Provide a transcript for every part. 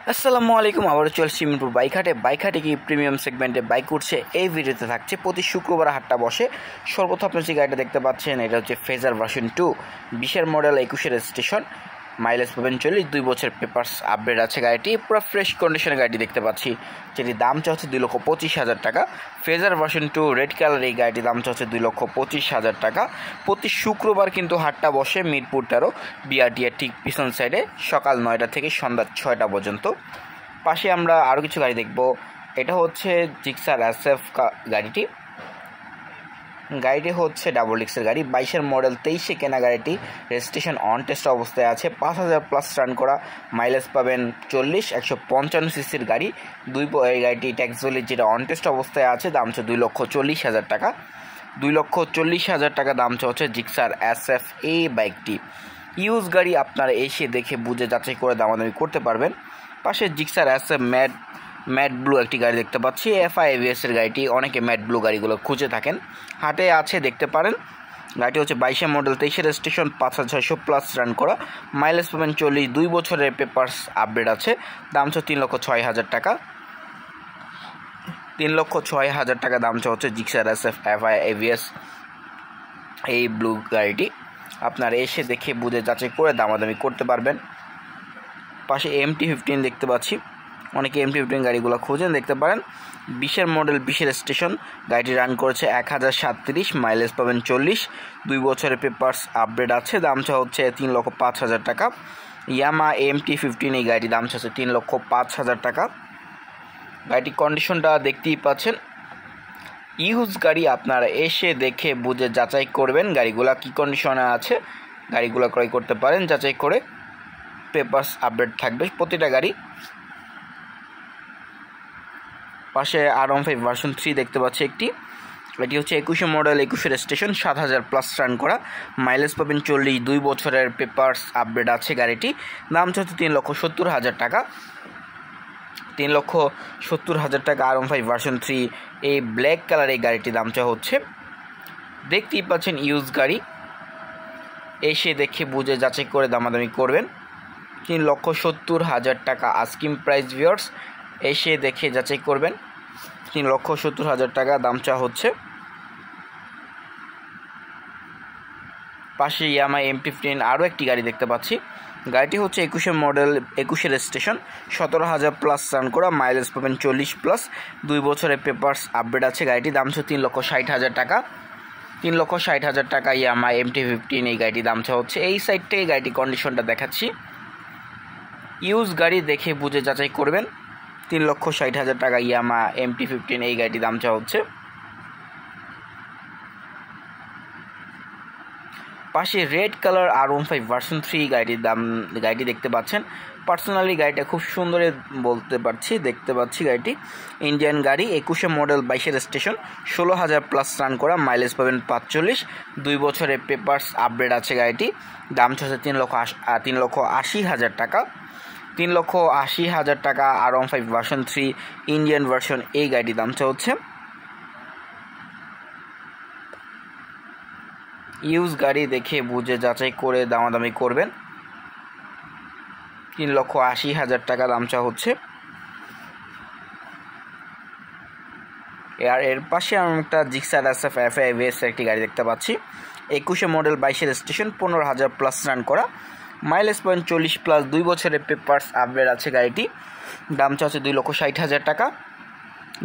আসসালামু আলাইকুম। আবারও চলছি মিরপুর বাইক হাটে কি প্রিমিয়াম সেগমেন্টে বাইক উঠছে এই ভিডিওতে থাকছে। প্রতি শুক্রবার হাটটা বসে। সর্বপ্রথম আপনি যে গাড়িটা দেখতে পাচ্ছেন এটা হচ্ছে ফেজার ভার্সন 2, 20-এর মডেল, 21-এর রেজিস্ট্রেশন, মাইলেজ পাবেন 40, 2 বছর পেপারস আপডেট আছে। গাড়িটি পুরো ফ্রেশ কন্ডিশনের গাড়িটি দেখতে পাচ্ছি, যেটির দাম চাচ্ছে 2,25,000 টাকা। ফেজার ভার্সন 2 রেড কালার এই গাড়িটির দাম চাচ্ছে 2,25,000 টাকা। প্রতি শুক্রবার কিন্তু হাটটা বসে মিরপুর 13 বিআরটিএর ঠিক পিছন সাইডে, সকাল 9টা থেকে সন্ধ্যা 6টা পর্যন্ত। পাশে আমরা আরও কিছু গাড়ি দেখব। এটা হচ্ছে জিক্সার SF গাড়িটি হচ্ছে ডাবল ডিক্সের গাড়ি, 22-এর মডেল, 23-এ কেনা গাড়িটি। রেজিস্ট্রেশন অন টেস্ট অবস্থায় আছে, 5,000 প্লাস রান করা, মাইলেজ পাবেন 40, 155 সিসির গাড়ি। এই গাড়িটি ট্যাক্স ভ্যালি যেটা অন টেস্ট অবস্থায় আছে, দাম হচ্ছে 2,40,000 টাকা। 2,40,000 টাকা দাম হচ্ছে জিক্সার SF এই বাইকটি। ইউজ গাড়ি আপনারা এসে দেখে বুঝে যাচাই করে দামাদামি করতে পারবেন। পাশে জিক্সার SF ম্যাট ব্লু একটি গাড়ি দেখতে পাচ্ছি, FI ABS এর গাড়িটি। অনেকে ম্যাট ব্লু গাড়িগুলো খুঁজে থাকেন, হাটে আছে, দেখতে পারেন। গাড়িটি হচ্ছে 22-এর মডেল, 23-এর রেজিস্ট্রেশন, 5,600 প্লাস রান করা, মাইলেজ পাবেন 40, 2 বছরের পেপারস আপডেট আছে। দাম হচ্ছে 3,06,000 টাকা। 3,06,000 টাকা দাম হচ্ছে জিক্সার SF FI ABS এই ব্লু গাড়িটি। আপনারা এসে দেখে বুঝে যাচাই করে দামাদামি করতে পারবেন। পাশে MT-15 দেখতে পাচ্ছি, অনেকে MT-15 গাড়িগুলো খুঁজেন, দেখতে পারেন। 20-এর মডেল, 20-এর রেজিস্ট্রেশন, গাড়িটি রান করেছে 1,037, মাইলেজ পাবেন 40, 2 বছরের পেপারস আপডেট আছে। দাম হচ্ছে 3,05,000 টাকা। ইয়ামা MT-15 এই গাড়িটির দাম হচ্ছে 3,05,000 টাকা। গাড়িটির কন্ডিশনটা দেখতেই পাচ্ছেন। ইউজ গাড়ি আপনারা এসে দেখে বুঝে যাচাই করবেন গাড়িগুলো কী কন্ডিশনে আছে, গাড়িগুলো ক্রয় করতে পারেন যাচাই করে। পেপারস আপডেট থাকবে প্রতিটা গাড়ি। পাশে R15 ভার্সন 3 দেখতে পাচ্ছি একটি। এটি হচ্ছে 21-এর মডেল, 21-এর রেজিস্ট্রেশন, 7,000 প্লাস রান করা, মাইলেজ পাবেন 40, 2 বছরের পেপারস আপডেট আছে গাড়িটি। দাম হচ্ছে 3,70,000 টাকা। 3,70,000 টাকা R15 ভার্সন 3 এই ব্ল্যাক কালার এই গাড়িটির দাম হচ্ছে। দেখতেই পাচ্ছেন ইউজ গাড়ি, এসে দেখে বুঝে যাচাই করে দামাদামি করবেন। 3,70,000 টাকা আস্কিং প্রাইস ভিউয়ার্স, এসে দেখে যাচাই করবেন। 3,70,000 টাকা দাম হচ্ছে। পাশে ইয়ামা MT-15 আরও একটি গাড়ি দেখতে পাচ্ছি। গাড়িটি হচ্ছে 21-এর মডেল, 21-এর রেজিস্ট্রেশন, 17,000 প্লাস রান করা, মাইলেজ পাবেন 40 প্লাস, 2 বছরের পেপারস আপডেট আছে। গাড়িটির দাম হচ্ছে 3,60,000 টাকা। 3,60,000 টাকা ইয়ামা MT-15 এই গাড়িটির দাম হচ্ছে। এই সাইড থেকে গাড়িটির কন্ডিশনটা দেখাচ্ছি। ইউজ গাড়ি দেখে বুঝে যাচাই করবেন। 3,60,000 টাকা ইয়ামা MT-15 এই গাড়িটির দাম হচ্ছে। পাশে রেড কালার R15 ভার্সন 3 গাড়িটি দেখতে পাচ্ছেন। পার্সোনালি গাড়িটা খুব সুন্দর বলতে পারছি, দেখতে পাচ্ছি। গাড়িটি ইন্ডিয়ান গাড়ি, 21-এর মডেল, 22-এর রেজিস্ট্রেশন, 16,000 প্লাস রান করা, মাইলেজ পাবেন 45, 2 বছরের পেপারস আপডেট আছে গাড়িটি। দাম হচ্ছে 3,80,000 টাকা। 3,80,000 টাকা R15 ভার্সন 3 ইন্ডিয়ান ভার্সন এই গাড়িটির দাম হচ্ছে। ইউজ গাড়ি দেখে বুঝে যাচাই করে দামাদামি করবেন। 3,80,000 টাকা দাম হচ্ছে। আর এর পাশে আমি একটা জিক্সার SF FI ABS একটি গাড়ি দেখতে পাচ্ছি। 21-এর মডেল, 22-এর রেজিস্ট্রেশন, 15,000 প্লাস রান করা, মাইলেজ পয়েন্ট 40 প্লাস, 2 বছরের পেপারস আপডেট আছে গাড়িটি। দাম হচ্ছে 2,60,000 টাকা।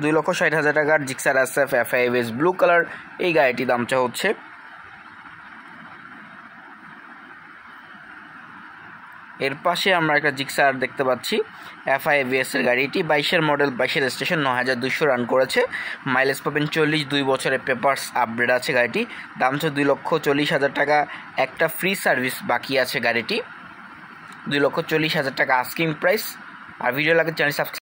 2,60,000 টাকার Gixxer SF FI ABS blue colour এই গাড়িটির দাম হচ্ছে। এর পাশে আমরা একটা জিক্সার দেখতে পাচ্ছি FI ABS এর গাড়িটি, 22-এর মডেল, 22-এর রেজিস্ট্রেশন, 9,200 রান করেছে, মাইলেজ পাবেন 40, 2 বছরের পেপারস আপডেট আছে গাড়িটি। দাম হচ্ছে 2,40,000 টাকা। একটা ফ্রি সার্ভিস বাকি আছে গাড়িটি। 2,40,000 টাকা আস্কিং প্রাইস। আর ভিডিও লাগে চ্যানেল সাবস্ক্রাইব।